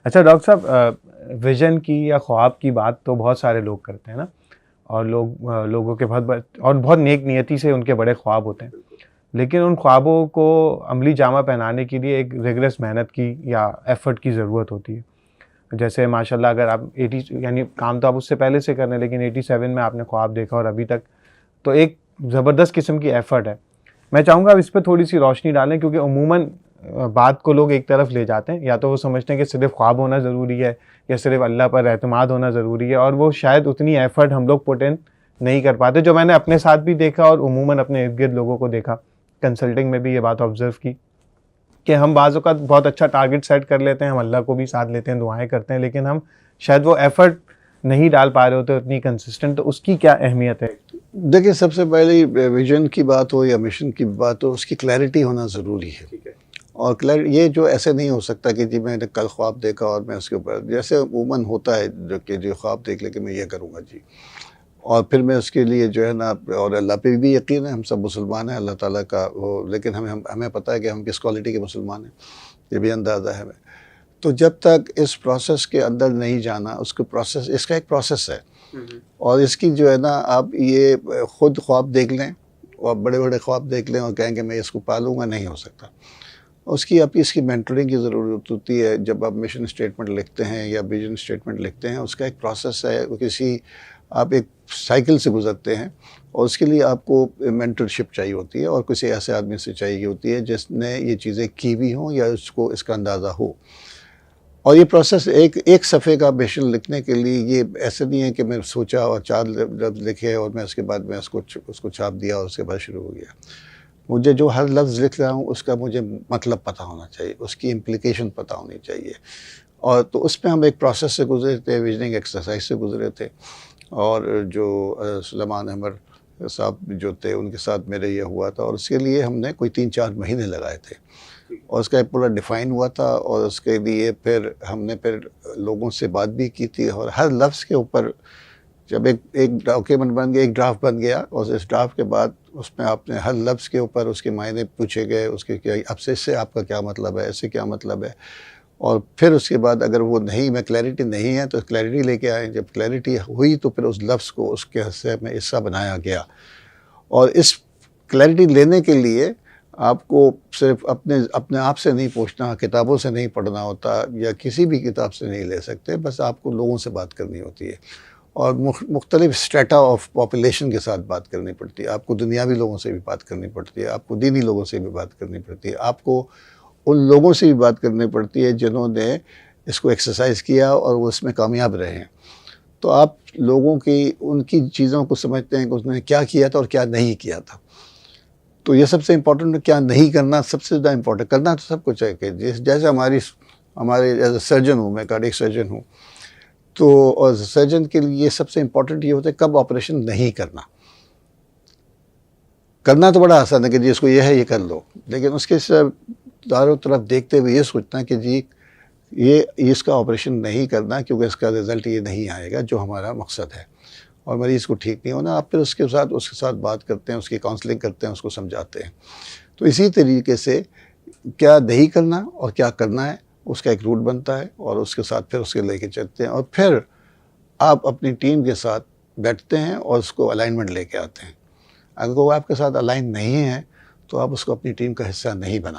अच्छा डॉक्टर साहब, विज़न की या ख्वाब की बात तो बहुत सारे लोग करते हैं ना, और लोगों के और बहुत नेक नियति से उनके बड़े ख्वाब होते हैं। लेकिन उन ख्वाबों को अमली जामा पहनाने के लिए एक रिगरस मेहनत की या एफ़र्ट की ज़रूरत होती है। जैसे माशाल्लाह अगर आप 80 यानी काम तो आप उससे पहले से कर रहे हैं, लेकिन 87 में आपने ख्वाब देखा और अभी तक, तो एक ज़बरदस्त किस्म की एफ़र्ट है। मैं चाहूँगा आप इस पे थोड़ी-सी रोशनी डालें, क्योंकि अमूमन बात को लोग एक तरफ ले जाते हैं, या तो वो समझते हैं कि सिर्फ़ ख्वाब होना ज़रूरी है या सिर्फ़ अल्लाह पर एतमाद होना ज़रूरी है, और वो शायद उतनी एफ़र्ट हम लोग पुट इन नहीं कर पाते, जो मैंने अपने साथ भी देखा और अमूमन अपने इर्द-गिर्द लोगों को देखा। कंसल्टिंग में भी ये बात ऑब्ज़र्व की कि हम बाज़ औक़ात बहुत अच्छा टारगेट सेट कर लेते हैं, हम अल्लाह को भी साथ लेते हैं, दुआएँ करते हैं, लेकिन हम शायद वो एफ़र्ट नहीं डाल पा रहे होते उतनी कंसिस्टेंट, तो उसकी क्या अहमियत है? देखिए, सबसे पहले विज़न की बात हो या मिशन की बात हो, उसकी क्लैरिटी होना ज़रूरी है। ठीक है। और ये जो ऐसे नहीं हो सकता कि जी मैंने कल ख्वाब देखा और मैं उसके ऊपर, जैसे अमूमन होता है जो ख्वाब देख ले कि मैं ये करूँगा जी, और फिर मैं उसके लिए जो है ना, और अल्लाह पे भी यकीन है, हम सब मुसलमान हैं, अल्लाह ताला का वो, लेकिन हमें पता है कि हम किस क्वालिटी के मुसलमान हैं, ये भी अंदाज़ा है हमें। तो जब तक इस प्रोसेस के अंदर नहीं जाना, उसको प्रोसेस, इसका एक प्रोसेस है, और इसकी जो है ना, आप ये खुद ख्वाब देख लें और बड़े-बड़े ख्वाब देख लें और कहें कि मैं इसको पालूँगा, नहीं हो सकता। उसकी आपकी इसकी मेंटरिंग की ज़रूरत होती है। जब आप मिशन स्टेटमेंट लिखते हैं या विजन स्टेटमेंट लिखते हैं, उसका एक प्रोसेस है, वो आप एक साइकिल से गुज़रते हैं, और उसके लिए आपको मेंटरशिप चाहिए होती है, और किसी ऐसे आदमी से चाहिए होती है जिसने ये चीज़ें की भी हों या उसको इसका अंदाज़ा हो। और ये प्रोसेस एक सफ़े का मिशन लिखने के लिए ये ऐसे नहीं है कि मैं सोचा और 4 लफ्ज़ लिखे और मैं उसके बाद मैं उसको छाप दिया और उसके बाद शुरू हो गया। मुझे जो हर लफ्ज़ लिख रहा हूँ उसका मुझे मतलब पता होना चाहिए, उसकी इम्प्लिकेशन पता होनी चाहिए, और तो उसमें हम एक प्रोसेस से गुज़रे थे, विजनिंग एक्सरसाइज से गुज़रे थे। और जो सुलेमान अहमद साहब जो थे, उनके साथ मेरे ये हुआ था, और उसके लिए हमने कोई 3-4 महीने लगाए थे, और उसका एक पूरा डिफ़ाइन हुआ था, और उसके लिए हमने लोगों से बात भी की थी, और हर लफ्ज़ के ऊपर जब एक डॉक्यूमेंट बन गया, एक ड्राफ्ट बन गया, और इस ड्राफ्ट के बाद उसमें आपने हर लफ्ज़ के ऊपर उसके मायने पूछे गए, उसके क्या अब से इससे आपका क्या मतलब है, ऐसे क्या मतलब है। और फिर उसके बाद अगर वो नहीं क्लैरिटी नहीं है तो क्लैरिटी लेके आए, जब क्लैरिटी हुई तो फिर उस लफ्ज़ को उसके हिस्से में हिस्सा बनाया गया। और इस क्लैरिटी लेने के लिए आपको सिर्फ अपने आप से नहीं पूछना, किताबों से नहीं पढ़ना होता, या किसी भी किताब से नहीं ले सकते, बस आपको लोगों से बात करनी होती है, और मुख्तलिफ स्ट्रेटा ऑफ पॉपुलेशन के साथ बात करनी पड़ती है। आपको दुनियावी लोगों से भी बात करनी पड़ती है, आपको दीनी लोगों से भी बात करनी पड़ती है, आपको उन लोगों से भी बात करनी पड़ती है जिन्होंने इसको एक्सरसाइज किया और वो इसमें कामयाब रहे हैं। तो आप लोगों की उनकी चीज़ों को समझते हैं कि उसने क्या किया था और क्या नहीं किया था। तो ये सबसे इम्पोर्टेंट है, क्या नहीं करना सबसे ज़्यादा इम्पोर्टेंट। करना तो सब कुछ है कि जैसे हमारे एज ए सर्जन हूँ, मैं कार्डियक सर्जन हूँ, तो और सर्जन के लिए सबसे इम्पोर्टेंट ये होता है कब ऑपरेशन नहीं करना। करना तो बड़ा आसान है कि जी इसको ये है, ये कर लो, लेकिन उसके चारों तरफ देखते हुए ये सोचना कि जी ये इसका ऑपरेशन नहीं करना, क्योंकि इसका रिज़ल्ट ये नहीं आएगा जो हमारा मकसद है, और मरीज़ को ठीक नहीं होना। आप फिर उसके साथ बात करते हैं, उसकी काउंसलिंग करते हैं, उसको समझाते हैं। तो इसी तरीके से क्या नहीं करना और क्या करना है, उसका एक रूट बनता है, और उसके साथ फिर उसके लेके चलते हैं, और फिर आप अपनी टीम के साथ बैठते हैं और उसको अलाइनमेंट लेके आते हैं। अगर वो आपके साथ अलाइन नहीं है तो आप उसको अपनी टीम का हिस्सा नहीं बना